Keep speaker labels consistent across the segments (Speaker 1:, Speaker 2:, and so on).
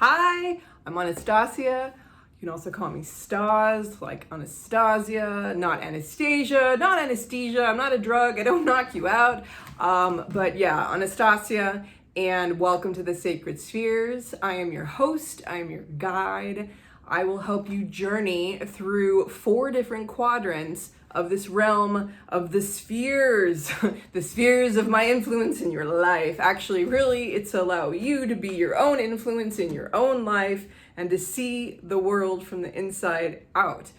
Speaker 1: Hi, I'm Anastasia. You can also call me Staz, like Anastasia, not Anastasia, not anesthesia. I'm not a drug. I don't knock you out. But yeah, Anastasia, and welcome to the Sacred Spheres. I am your host. I am your guide. I will help you journey through 4 different quadrants of this realm of the spheres, the spheres of my influence in your life. Actually, really, it's to allow you to be your own influence in your own life and to see the world from the inside out.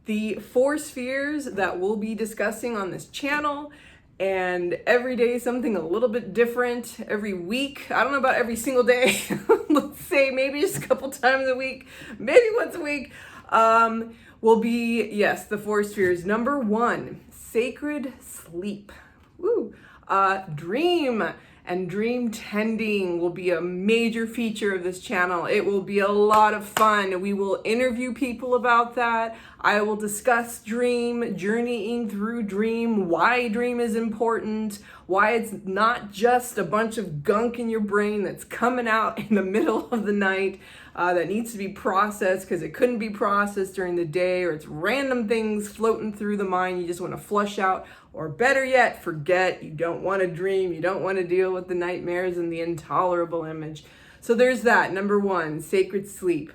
Speaker 1: The 4 spheres that we'll be discussing on this channel, and every day something a little bit different, every week, I don't know about every single day, let's say maybe just a couple times a week, maybe once a week, will be, yes, the 4 spheres. Number 1, sacred sleep. Woo. Dream and dream tending will be a major feature of this channel. It will be a lot of fun. We will interview people about that. I will discuss dream, journeying through dream, why dream is important, why it's not just a bunch of gunk in your brain that's coming out in the middle of the night that needs to be processed because it couldn't be processed during the day, or it's random things floating through the mind you just want to flush out, or better yet, forget. You don't want to dream. You don't want to deal with the nightmares and the intolerable image. So there's that. Number 1, sacred sleep.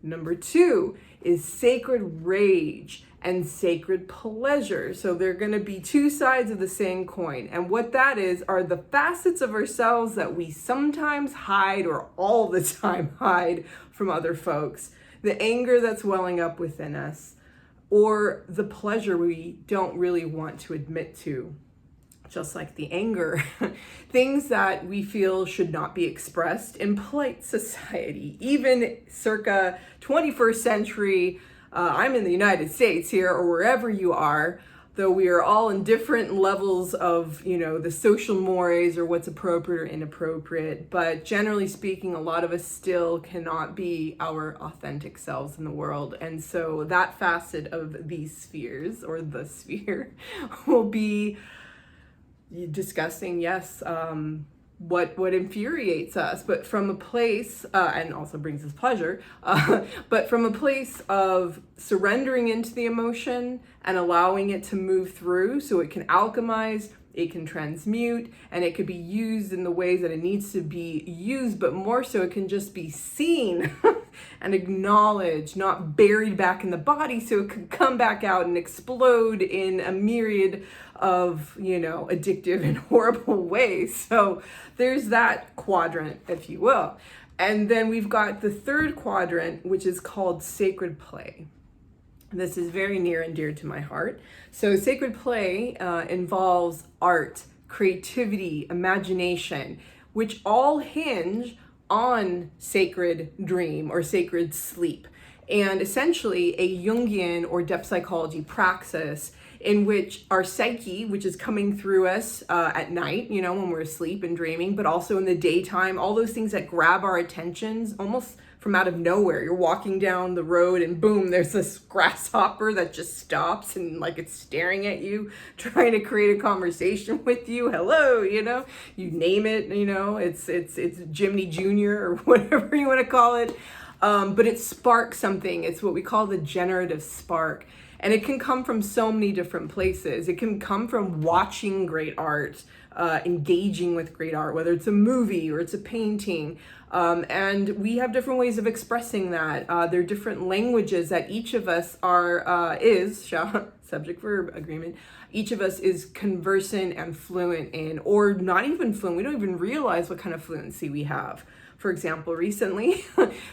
Speaker 1: Number 2 is sacred rage and sacred pleasure. So they're going to be 2 sides of the same coin. And what that is are the facets of ourselves that we sometimes hide or all the time hide from other folks. The anger that's welling up within us, or the pleasure we don't really want to admit to. Just like the anger, things that we feel should not be expressed in polite society, even circa 21st century. I'm in the United States here, or wherever you are, though we are all in different levels of, the social mores or what's appropriate or inappropriate. But generally speaking, a lot of us still cannot be our authentic selves in the world. And so that facet of these spheres, or the sphere, will be discussing, yes, what infuriates us, but from a place, and also brings us pleasure, but from a place of surrendering into the emotion and allowing it to move through so it can alchemize, it can transmute, and it could be used in the ways that it needs to be used, but more so it can just be seen and acknowledged, not buried back in the body, so it could come back out and explode in a myriad of, addictive and horrible ways. So there's that quadrant, if you will. And then we've got the 3rd quadrant, which is called sacred play. This is very near and dear to my heart. So sacred play involves art, creativity, imagination, which all hinge on sacred dream or sacred sleep. And essentially a Jungian or depth psychology praxis in which our psyche, which is coming through us at night, when we're asleep and dreaming, but also in the daytime, all those things that grab our attentions almost from out of nowhere. You're walking down the road and boom, there's this grasshopper that just stops and like it's staring at you, trying to create a conversation with you. Hello, you name it, it's Jimmy Jr. or whatever you want to call it. But it sparks something. It's what we call the generative spark. And it can come from so many different places. It can come from watching great art, engaging with great art, whether it's a movie or it's a painting. And we have different ways of expressing that. There are different languages that each of us subject verb agreement, each of us is conversant and fluent in, or not even fluent. We don't even realize what kind of fluency we have. For example, recently,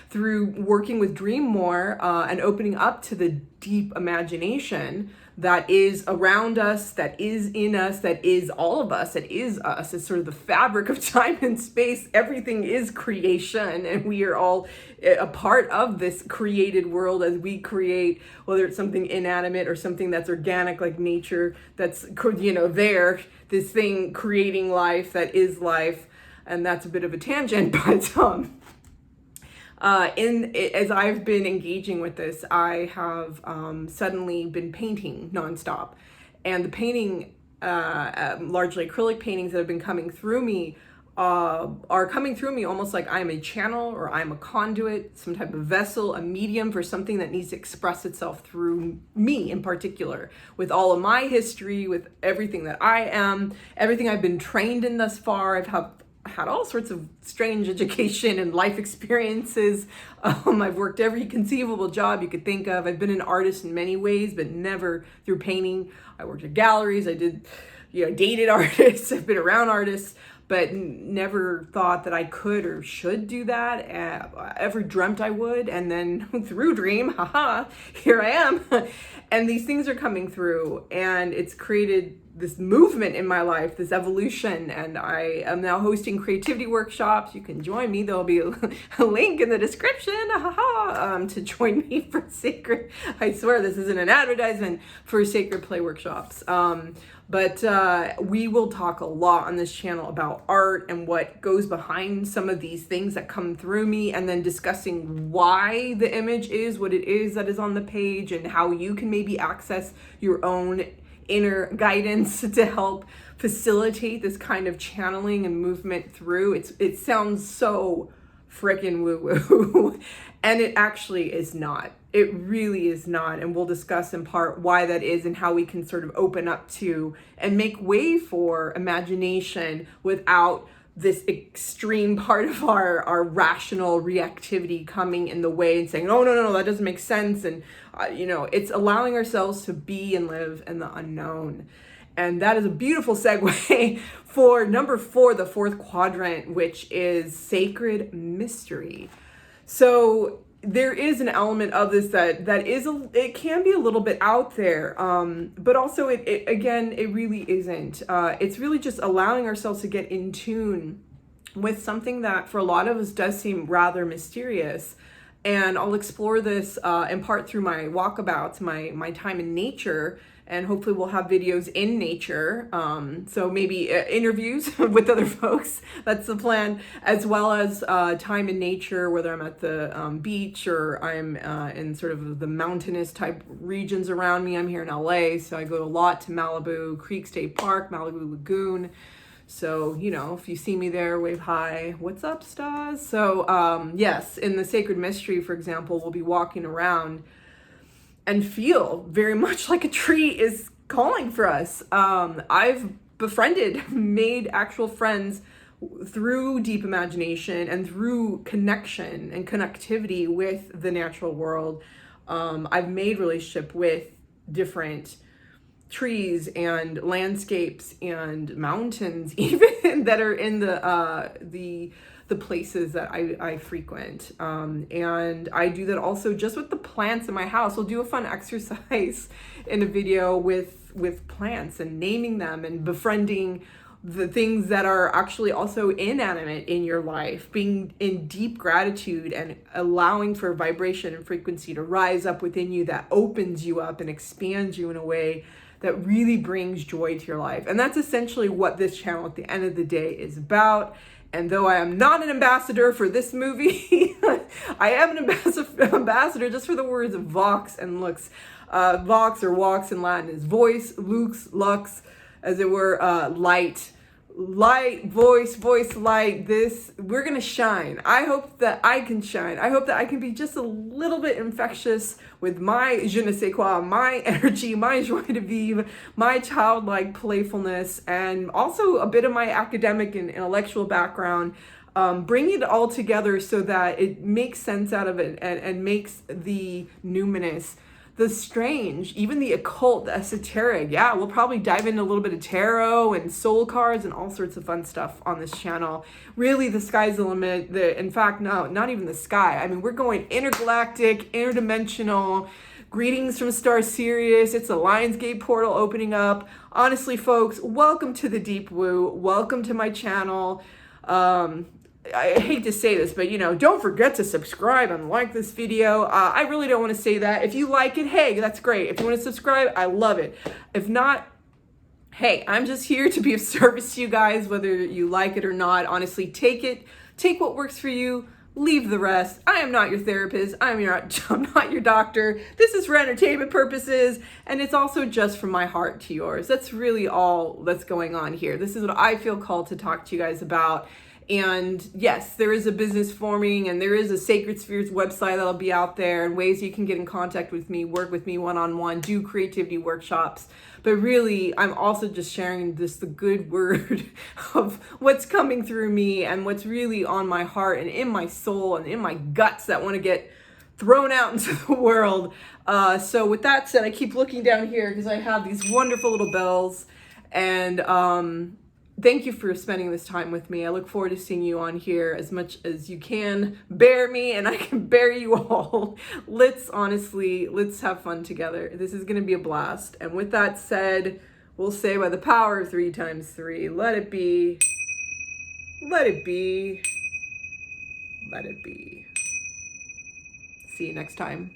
Speaker 1: through working with Dream more and opening up to the deep imagination that is around us, that is in us, that is all of us, that is us. It's sort of the fabric of time and space. Everything is creation, and we are all a part of this created world as we create, whether it's something inanimate or something that's organic like nature, that's, there, this thing creating life that is life. And that's a bit of a tangent, but as I've been engaging with this, I have suddenly been painting nonstop, and the painting, largely acrylic paintings that have been coming through me are coming through me almost like I'm a channel or I'm a conduit, some type of vessel, a medium for something that needs to express itself through me in particular, with all of my history, with everything that I am, everything I've been trained in thus far. I've had all sorts of strange education and life experiences. I've worked every conceivable job you could think of. I've been an artist in many ways, but never through painting. I worked at galleries. I did, dated artists. I've been around artists, but never thought that I could or should do that. Ever dreamt I would, and then through dream, here I am. And these things are coming through, and it's created this movement in my life, this evolution. And I am now hosting creativity workshops. You can join me. There'll be a link in the description to join me for Sacred. I swear this isn't an advertisement for Sacred Play workshops. But we will talk a lot on this channel about art and what goes behind some of these things that come through me, and then discussing why the image is what it is that is on the page, and how you can maybe access your own inner guidance to help facilitate this kind of channeling and movement through. It sounds so freaking woo-woo, and it actually is not. It really is not. And we'll discuss in part why that is, and how we can sort of open up to and make way for imagination without this extreme part of our rational reactivity coming in the way and saying, oh, no, that doesn't make sense. And, it's allowing ourselves to be and live in the unknown. And that is a beautiful segue for number 4, the 4th quadrant, which is sacred mystery. So there is an element of this that it can be a little bit out there, but also it really isn't. It's really just allowing ourselves to get in tune with something that for a lot of us does seem rather mysterious. And I'll explore this in part through my walkabouts, my time in nature, and hopefully we'll have videos in nature. So maybe interviews with other folks, that's the plan, as well as time in nature, whether I'm at the beach or I'm in sort of the mountainous type regions around me. I'm here in LA, so I go a lot to Malibu Creek State Park, Malibu Lagoon. So, if you see me there, wave hi. What's up, Staz? So, yes, in the sacred mystery, for example, we'll be walking around and feel very much like a tree is calling for us. I've made actual friends through deep imagination and through connection and connectivity with the natural world. I've made relationship with different trees and landscapes and mountains, even that are in the places that I frequent. And I do that also just with the plants in my house. We'll do a fun exercise in a video with plants and naming them and befriending the things that are actually also inanimate in your life, being in deep gratitude and allowing for vibration and frequency to rise up within you that opens you up and expands you in a way that really brings joy to your life. And that's essentially what this channel at the end of the day is about. And though I am not an ambassador for this movie, I am an ambassador just for the words Vox and Lux. Vox or walks in Latin is voice, lux, as it were, light, voice, light. We're gonna shine. I hope that I can shine. I hope that I can be just a little bit infectious with my je ne sais quoi, my energy, my joie de vivre, my childlike playfulness, and also a bit of my academic and intellectual background. Bring it all together so that it makes sense out of it and makes the numinous, the strange, even the occult, the esoteric. Yeah, we'll probably dive into a little bit of tarot and soul cards and all sorts of fun stuff on this channel. Really, the sky's the limit. In fact, no, not even the sky. I mean, we're going intergalactic, interdimensional. Greetings from Star Sirius. It's a Lionsgate portal opening up. Honestly, folks, welcome to the Deep Woo. Welcome to my channel. I hate to say this, but don't forget to subscribe and like this video. I really don't want to say that. If you like it, hey, that's great. If you want to subscribe, I love it. If not, hey, I'm just here to be of service to you guys, whether you like it or not. Honestly, take what works for you, Leave the rest. I am not your therapist. I'm not your doctor. This is for entertainment purposes, and it's also just from my heart to yours. That's really all that's going on here. This is what I feel called to talk to you guys about. And yes, there is a business forming, and there is a Sacred Spheres website that'll be out there, and ways you can get in contact with me, work with me one-on-one, do creativity workshops. But really, I'm also just sharing the good word of what's coming through me and what's really on my heart and in my soul and in my guts that want to get thrown out into the world. So with that said, I keep looking down here because I have these wonderful little bells, and thank you for spending this time with me. I look forward to seeing you on here as much as you can bear me, and I can bear you all. Let's have fun together. This is going to be a blast. And with that said, we'll say by the power of 3 times 3, let it be, let it be, let it be. See you next time.